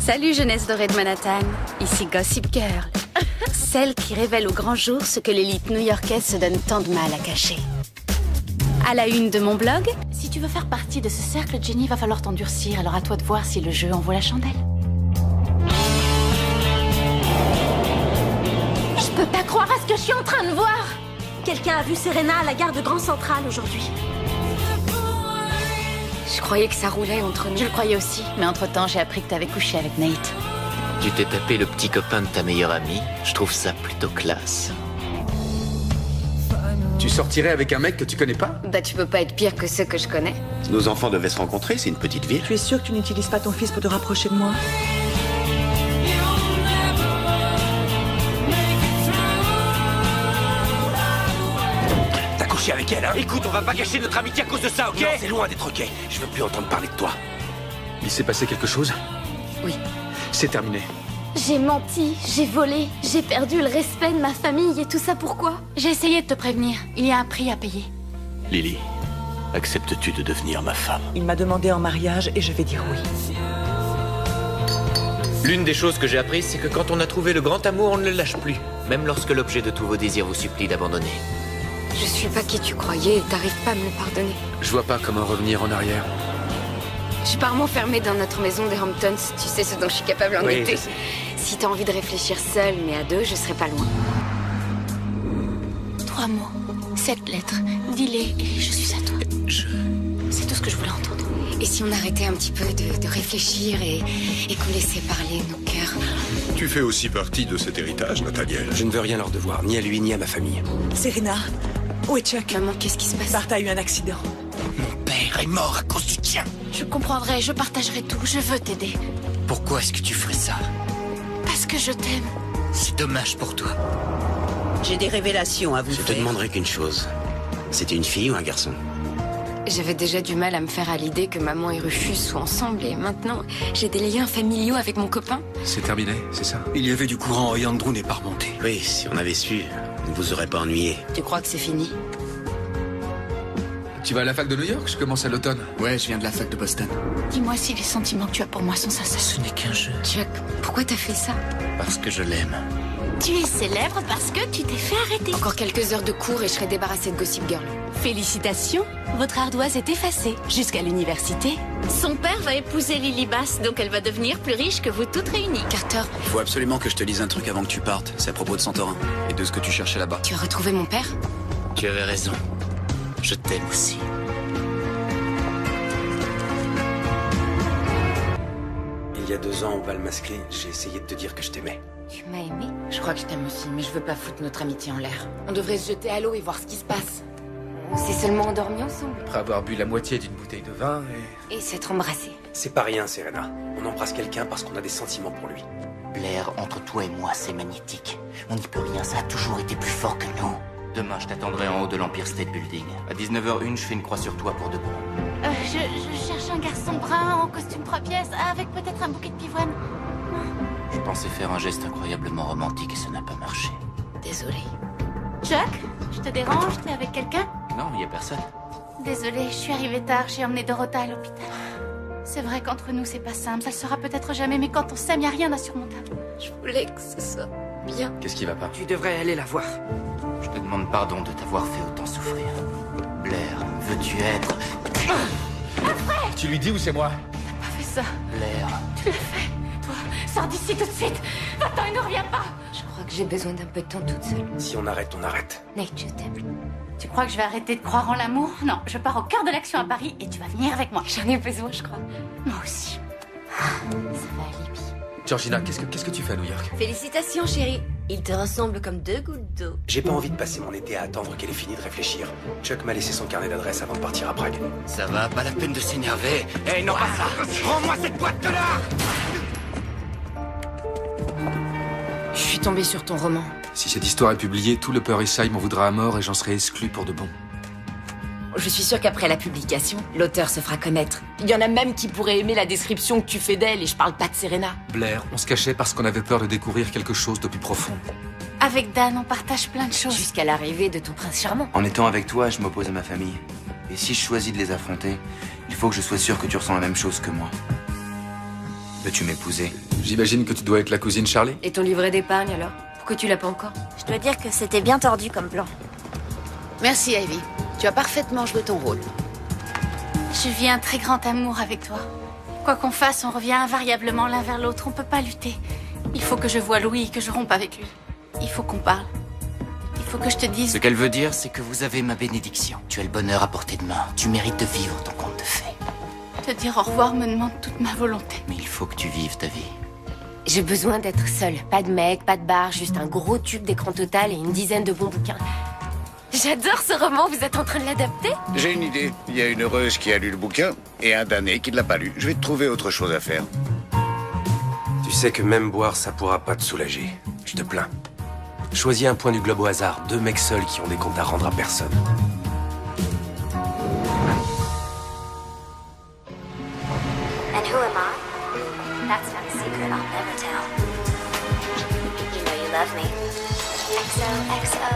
Salut jeunesse dorée de Manhattan, ici Gossip Girl. Celle qui révèle au grand jour ce que l'élite new-yorkaise se donne tant de mal à cacher. À la une de mon blog, si tu veux faire partie de ce cercle, Jenny, va falloir t'endurcir, alors à toi de voir si le jeu en vaut la chandelle. Je peux pas croire à ce que je suis en train de voir. Quelqu'un a vu Serena à la gare de Grand Central aujourd'hui. je croyais que ça roulait entre nous. Je le croyais aussi, mais entre-temps, j'ai appris que t'avais couché avec Nate. Tu t'es tapé le petit copain de ta meilleure amie. Je trouve ça plutôt classe. Tu sortirais avec un mec que tu connais pas? Bah tu peux pas être pire que ceux que je connais. Nos enfants devaient se rencontrer, c'est une petite ville. Tu es sûr que tu n'utilises pas ton fils pour te rapprocher de moi? T'as couché avec elle, hein? Écoute, on va pas gâcher notre amitié à cause de ça, ok? Non, c'est loin d'être ok. Je veux plus entendre parler de toi. Il s'est passé quelque chose? Oui. C'est terminé. J'ai menti, j'ai volé, j'ai perdu le respect de ma famille et tout ça pourquoi? J'ai essayé de te prévenir. Il y a un prix à payer. Lily, acceptes-tu de devenir ma femme? Il m'a demandé en mariage et je vais dire oui. L'une des choses que j'ai apprises, c'est que quand on a trouvé le grand amour, on ne le lâche plus. Même lorsque l'objet de tous vos désirs vous supplie d'abandonner. Je suis pas qui tu croyais et t'arrives pas à me le pardonner. Je vois pas comment revenir en arrière. Je suis pas m'enfermée dans notre maison des Hamptons. Tu sais ce dont je suis capable en Oui, été. je sais. Si t'as envie de réfléchir seule, mais à deux, je serai pas loin. 3 mots, 7 lettres. Dis-les et je suis à toi. C'est tout ce que je voulais entendre. Et si on arrêtait un petit peu de réfléchir et qu'on laissait parler nos cœurs? Tu fais aussi partie de cet héritage, Nathaniel. Je ne veux rien leur devoir, ni à lui, ni à ma famille. Serena, où est Chuck? Maman, qu'est-ce qui se passe? Bart a eu un accident. Mon père est mort à cause du tien. Je comprendrai, je partagerai tout. Je veux t'aider. Pourquoi est-ce que tu ferais ça? Parce que je t'aime. C'est dommage pour toi. J'ai des révélations à vous Je te faire. demanderai qu'une chose. C'était une fille ou un garçon? J'avais déjà du mal à me faire à l'idée que maman et Rufus soient ensemble et maintenant, j'ai des liens familiaux avec mon copain. C'est terminé, c'est ça? Il y avait du courant et Andrew n'est pas remonté. Oui, si on avait su, on ne vous aurait pas ennuyé. Tu crois que c'est fini? Tu vas à la fac de New York? Je commence à l'automne. Ouais, je viens de la fac de Boston. Dis-moi si les sentiments que tu as pour moi sont sincères. Ce n'est qu'un jeu. Chuck, pourquoi t'as fait ça? Parce que je l'aime. Tu es célèbre parce que tu t'es fait arrêter. Encore quelques heures de cours et je serai débarrassée de Gossip Girl. Félicitations, votre ardoise est effacée. Jusqu'à l'université. Son père va épouser Lily Bass, donc elle va devenir plus riche que vous toutes réunies. Carter, Il faut absolument que je te lise un truc avant que tu partes. C'est à propos de Santorin et de ce que tu cherchais là-bas. tu as retrouvé mon père? Tu avais raison. Je t'aime aussi. Il y a 2 ans, au bal masqué, j'ai essayé de te dire que je t'aimais. Tu m'as aimé? Je crois que je t'aime aussi, mais je veux pas foutre notre amitié en l'air. On devrait se jeter à l'eau et voir ce qui se passe. On s'est seulement endormis ensemble. Après avoir bu la moitié d'une bouteille de vin et... Et s'être embrassés. C'est pas rien, Serena. On embrasse quelqu'un parce qu'on a des sentiments pour lui. Blair, entre toi et moi, c'est magnétique. On n'y peut rien, ça a toujours été plus fort que nous. Demain, je t'attendrai en haut de l'Empire State Building. À 19h01, je fais une croix sur toi pour de bon. Je cherche un garçon brun en costume 3 pièces, avec peut-être un bouquet de pivoine. Je pensais faire un geste incroyablement romantique et ça n'a pas marché. Désolée. Chuck, je te dérange? T'es avec quelqu'un? Non, il y a personne. Désolée, je suis arrivée tard, j'ai emmené Dorota à l'hôpital. C'est vrai qu'entre nous, c'est pas simple, ça le sera peut-être jamais, mais quand on s'aime, y a rien d'insurmontable. Je voulais que ce soit bien. Qu'est-ce qui va pas? Tu devrais aller la voir. Je te demande pardon de t'avoir fait autant souffrir. Blair, veux-tu être... Tu lui dis ou c'est moi? Pas fait ça, Blair, tu l'as fait. Toi, sors d'ici tout de suite. Va-t'en et ne reviens pas. Je crois que j'ai besoin d'un peu de temps toute seule. Si on arrête, on arrête. Nate, je t'aime. Tu crois que je vais arrêter de croire en l'amour? Non, je pars au cœur de l'action à Paris et tu vas venir avec moi. J'en ai besoin, je crois. Moi aussi. Ça va, Libby. Georgina, qu'est-ce que tu fais à New York? Félicitations chérie, il te ressemble comme 2 gouttes d'eau. J'ai pas envie de passer mon été à attendre qu'elle ait fini de réfléchir. Chuck m'a laissé son carnet d'adresse avant de partir à Prague. ça va, pas la peine de s'énerver. Hé, non, pas ça! Rends-moi cette boîte de là! Je suis tombée sur ton roman. Si cette histoire est publiée, tout le Upper East Side m'en voudra à mort et j'en serai exclu pour de bon. Je suis sûre qu'après la publication, l'auteur se fera connaître. Il y en a même qui pourraient aimer la description que tu fais d'elle, et je parle pas de Serena. Blair, on se cachait parce qu'on avait peur de découvrir quelque chose de plus profond. Avec Dan, on partage plein de choses. Jusqu'à l'arrivée de ton prince charmant. En étant avec toi, je m'oppose à ma famille. Et si je choisis de les affronter, il faut que je sois sûr que tu ressens la même chose que moi. Peux-tu m'épouser? J'imagine que tu dois être la cousine Charlie? Et ton livret d'épargne alors? Pourquoi tu l'as pas encore? Je dois dire que c'était bien tordu comme plan. Merci, Ivy. Tu as parfaitement joué ton rôle. Je vis un très grand amour avec toi. Quoi qu'on fasse, on revient invariablement l'un vers l'autre. On peut pas lutter. Il faut que je voie Louis et que je rompe avec lui. Il faut qu'on parle. Il faut que je te dise... Ce qu'elle veut dire, c'est que vous avez ma bénédiction. Tu as le bonheur à portée de main. Tu mérites de vivre ton conte de fées. Te dire au revoir me demande toute ma volonté. Mais il faut que tu vives ta vie. J'ai besoin d'être seule. Pas de mec, pas de bar, juste un gros tube d'écran total et une dizaine de bons bouquins. J'adore ce roman, vous êtes en train de l'adapter? J'ai une idée. Il y a une heureuse qui a lu le bouquin et un damné qui ne l'a pas lu. Je vais te trouver autre chose à faire. Tu sais que même boire, ça pourra pas te soulager. Je te plains. Choisis un point du globe au hasard. 2 mecs seuls qui ont des comptes à rendre à personne. And who am I? That's not a secret I'll never tell. You know you love me. XOXO.